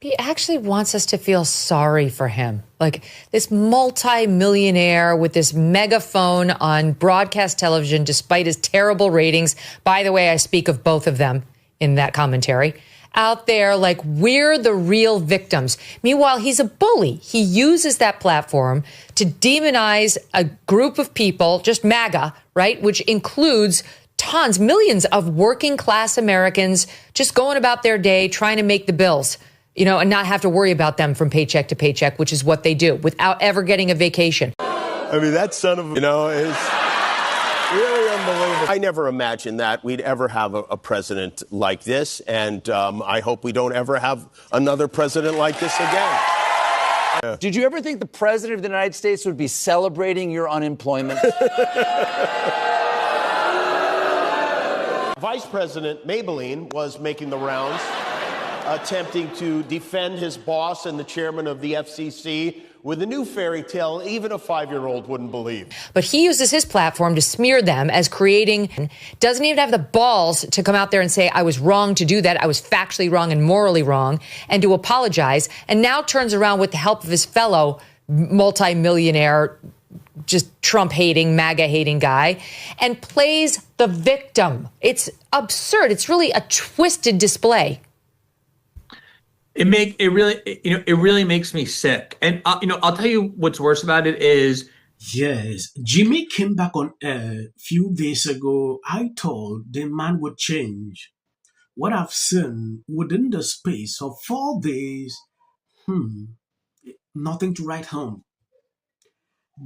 He actually wants us to feel sorry for him. Like this multi-millionaire with this megaphone on broadcast television, despite his terrible ratings. By the way, I speak of both of them in that commentary. Out there like we're the real victims. Meanwhile, he's a bully. He uses that platform to demonize a group of people, just MAGA, right? Which includes tons, millions of working class Americans just going about their day trying to make the bills. And not have to worry about them from paycheck to paycheck, which is what they do without ever getting a vacation. I mean, that son of, is really unbelievable. I never imagined that we'd ever have a president like this. And I hope we don't ever have another president like this again. Did you ever think the president of the United States would be celebrating your unemployment? Vice President Maybelline was making the rounds, attempting to defend his boss and the chairman of the FCC with a new fairy tale even a 5-year-old wouldn't believe. But he uses his platform to smear them as creating, doesn't even have the balls to come out there and say, I was wrong to do that. I was factually wrong and morally wrong, and to apologize. And now turns around with the help of his fellow multimillionaire, just Trump-hating, MAGA-hating guy, and plays the victim. It's absurd. It's really a twisted display. It really makes me sick. And I'll tell you what's worse about it is, yes, Jimmy came back on air a few days ago. I thought the man would change. What I've seen within the space of 4 days, nothing to write home.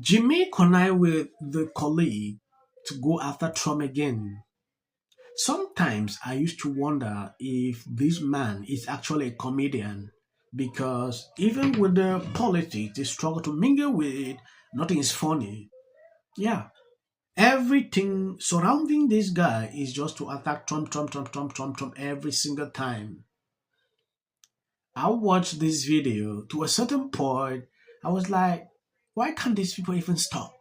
Jimmy connived with the colleague to go after Trump again. Sometimes I used to wonder if this man is actually a comedian, because even with the politics they struggle to mingle with, nothing is funny. Yeah, everything surrounding this guy is just to attack Trump every single time. I watched this video. To a certain point, I was like, why can't these people even stop?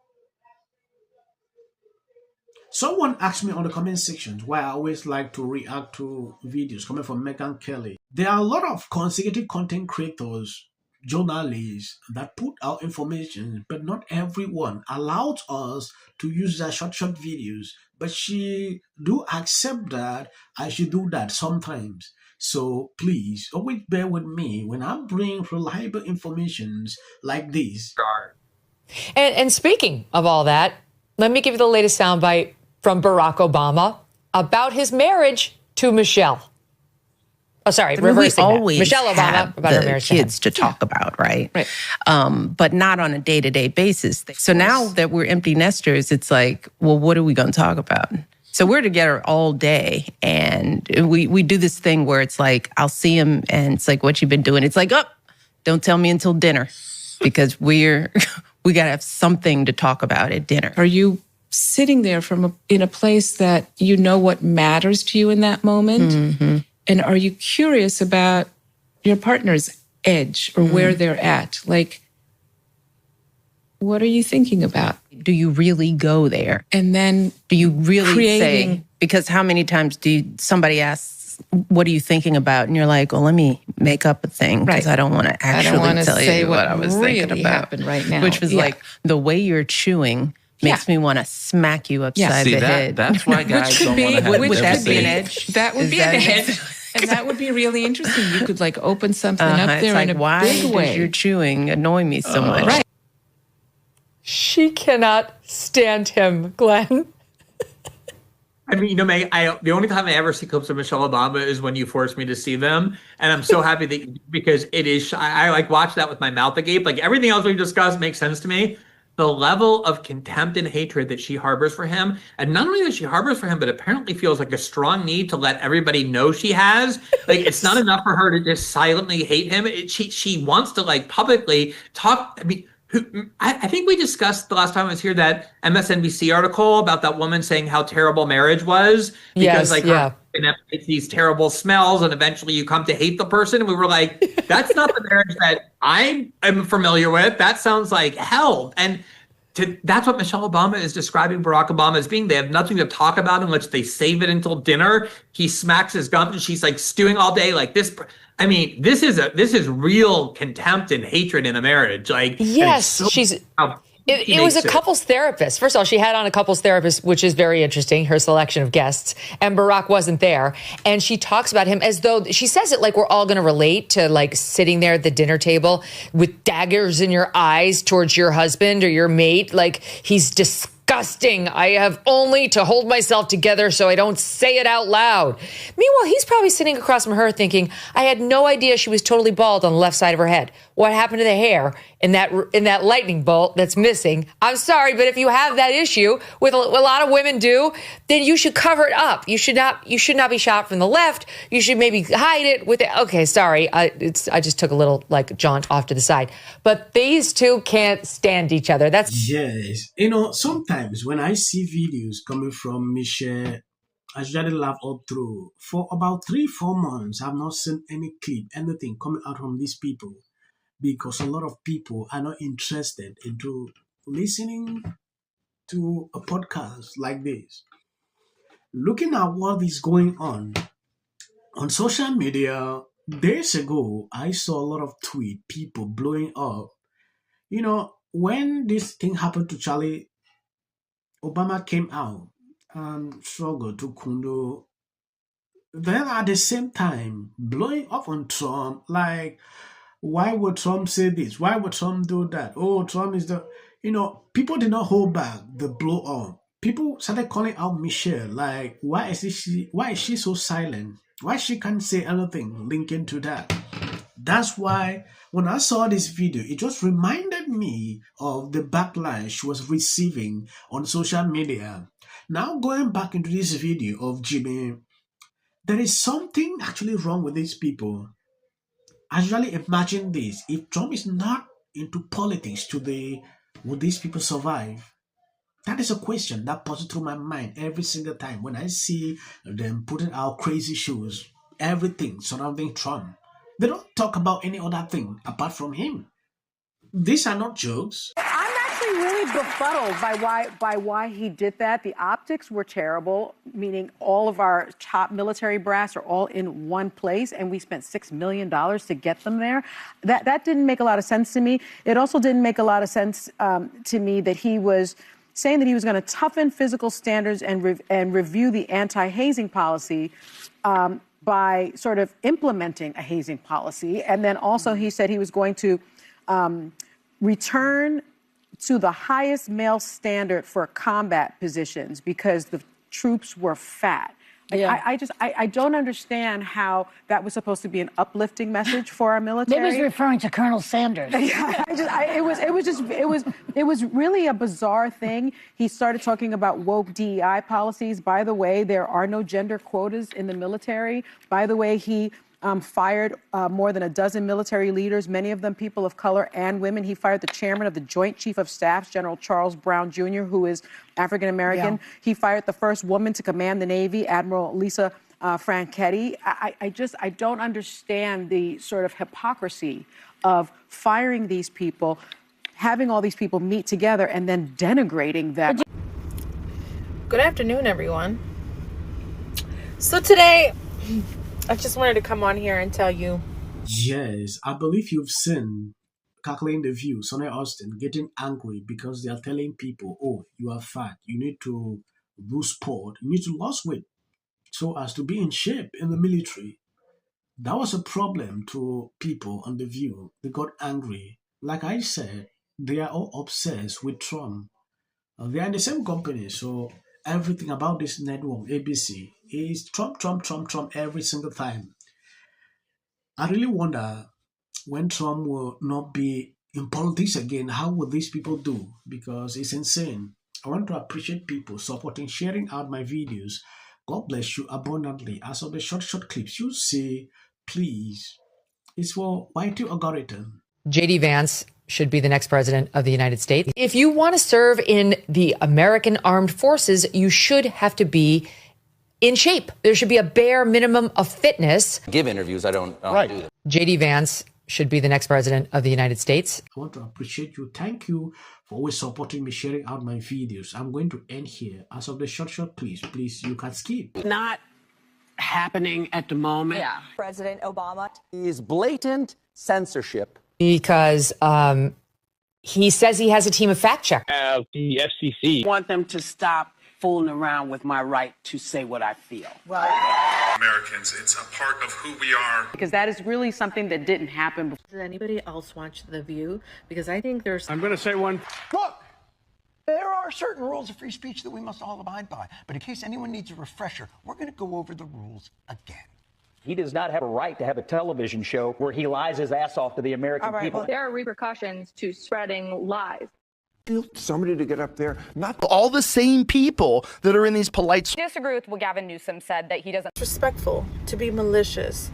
Someone asked me on the comment section why I always like to react to videos coming from Megyn Kelly. There are a lot of consecutive content creators, journalists that put out information, but not everyone allows us to use their short videos. But she do accept that I should do that sometimes. So please always bear with me when I bring reliable information like this. And speaking of all that, let me give you the latest soundbite from Barack Obama about his marriage to Michelle. Oh, sorry, reversing that. Michelle Obama about her marriage kids to talk about, right? Right. But not on a day-to-day basis. So now that we're empty nesters, it's like, well, what are we going to talk about? So we're together all day, and we do this thing where it's like, I'll see him, and it's like, what you been doing? It's like, oh, don't tell me until dinner, because we got to have something to talk about at dinner. Are you sitting there in a place that you know what matters to you in that moment? Mm-hmm. And are you curious about your partner's edge or where they're at? Like, what are you thinking about? Do you really go there? And then do you really say, because how many times somebody asks, what are you thinking about? And you're like, well, let me make up a thing because I don't want to actually tell you what I was thinking about. Happened right now. Which was like, the way you're chewing makes me want to smack you upside the head. That's why guys don't want to have Would that be an edge? That would be an edge. And that would be really interesting. You could like open something up there in a big way. Why does your chewing annoy me so much? Right. She cannot stand him, Glenn. I mean, Meg, the only time I ever see clips of Michelle Obama is when you force me to see them. And I'm so happy that because it is, I like watch that with my mouth agape. Like everything else we've discussed makes sense to me. The level of contempt and hatred that she harbors for him, and not only that she harbors for him, but apparently feels like a strong need to let everybody know she has. Like it's not enough for her to just silently hate him. She wants to like publicly talk. I mean, I think we discussed the last time I was here that MSNBC article about that woman saying how terrible marriage was because it's these terrible smells and eventually you come to hate the person. And we were like, that's not the marriage that I am familiar with. That sounds like hell. And that's what Michelle Obama is describing Barack Obama as being. They have nothing to talk about unless they save it until dinner. He smacks his gum and she's like stewing all day like this. I mean, this is real contempt and hatred in a marriage. Like, yes, it was a couples therapist. First of all, she had on a couples therapist, which is very interesting, her selection of guests, and Barack wasn't there. And she talks about him as though, she says it like we're all going to relate to like sitting there at the dinner table with daggers in your eyes towards your husband or your mate. Like he's disgusting. I have only to hold myself together so I don't say it out loud. Meanwhile, he's probably sitting across from her thinking, I had no idea she was totally bald on the left side of her head. What happened to the hair in that lightning bolt that's missing? I'm sorry, but if you have that issue, with a lot of women do, then you should cover it up. You should not be shot from the left. You should maybe hide it with it. Okay, sorry. I just took a little like jaunt off to the side. But these two can't stand each other. That's yes. Sometimes when I see videos coming from Michelle, I usually laugh all through. For about 3-4 months, I've not seen any clip, anything coming out from these people, because a lot of people are not interested into listening to a podcast like this. Looking at what is going on social media, days ago, I saw a lot of people blowing up. When this thing happened to Charlie, Obama came out and struggled to Kundo. Then at the same time, blowing up on Trump, like, why would Trump say this? Why would Trump do that? Oh, Trump is people did not hold back the blow up. People started calling out Michelle, like, why is she so silent? Why she can't say anything linking to that? That's why when I saw this video, it just reminded me of the backlash she was receiving on social media. Now going back into this video of Jimmy, there is something actually wrong with these people. I usually imagine this. If Trump is not into politics today, would these people survive? That is a question that passes through my mind every single time when I see them putting out crazy shows, everything surrounding Trump. They don't talk about any other thing apart from him. These are not jokes. I'm actually really befuddled by why he did that. The optics were terrible, meaning all of our top military brass are all in one place, and we spent $6 million to get them there. That didn't make a lot of sense to me. It also didn't make a lot of sense to me that he was saying that he was going to toughen physical standards and review the anti-hazing policy by sort of implementing a hazing policy. And then also he said he was going to return to the highest male standard for combat positions because the troops were fat. Yeah. I don't understand how that was supposed to be an uplifting message for our military. Maybe he's referring to Colonel Sanders. Yeah, it was really a bizarre thing. He started talking about woke DEI policies. By the way, there are no gender quotas in the military. By the way, he fired more than a dozen military leaders, many of them people of color and women. He fired the chairman of the Joint Chief of Staff, General Charles Brown Jr., who is African-American. Yeah. He fired the first woman to command the Navy, Admiral Lisa Franchetti. I don't understand the sort of hypocrisy of firing these people, having all these people meet together, and then denigrating them. Good afternoon, everyone. So today, I just wanted to come on here and tell you. Yes, I believe you've seen Calculating the View, Sonny Austin getting angry because they are telling people, oh, you are fat, you need to do sport, you need to lose weight so as to be in shape in the military. That was a problem to people on The View. They got angry. Like I said, they are all obsessed with Trump. They are in the same company, so everything about this network, ABC, is Trump, Trump, Trump, Trump every single time. I really wonder when Trump will not be in politics again, how will these people do? Because it's insane. I want to appreciate people supporting, sharing out my videos. God bless you abundantly. As of the short clips, you say, please, it's for YT algorithm. J.D. Vance should be the next president of the United States. If you want to serve in the American Armed Forces, you should have to be in shape. There should be a bare minimum of fitness. Give interviews, I don't do that. J.D. Vance should be the next president of the United States. I want to appreciate you. Thank you for always supporting me, sharing out my videos. I'm going to end here. As of the short, please, you can skip. Not happening at the moment. Yeah. President Obama is blatant censorship. Because he says he has a team of fact checkers. The FCC. I want them to stop fooling around with my right to say what I feel. Americans, it's a part of who we are. Because that is really something that didn't happen before. Does anybody else watch The View? Because I think there's... I'm going to say one. Look, there are certain rules of free speech that we must all abide by. But in case anyone needs a refresher, we're going to go over the rules again. He does not have a right to have a television show where he lies his ass off to the American people. Well, there are repercussions to spreading lies. Somebody to get up there, not all the same people that are in these polite... Disagree with what Gavin Newsom said, that he doesn't... Disrespectful, to be malicious.